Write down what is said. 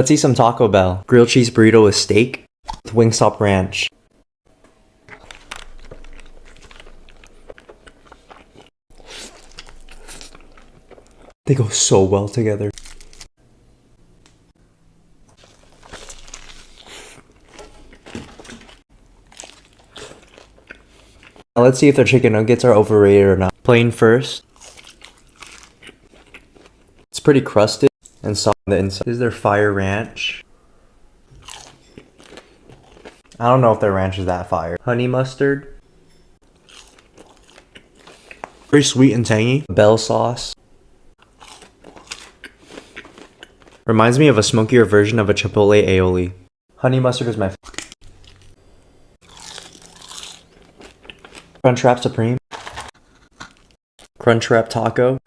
Let's eat some Taco Bell. Grilled cheese burrito with steak with Wingstop ranch. They go so well together. Now let's see if their chicken nuggets are overrated or not. Plain first. It's pretty crusted and soft on the inside. This is their fire ranch. I don't know if their ranch is that fire. Honey mustard. Very sweet and tangy. Bell sauce. Reminds me of a smokier version of a Chipotle aioli. Honey mustard is my favorite. Crunchwrap Supreme. Crunchwrap Taco.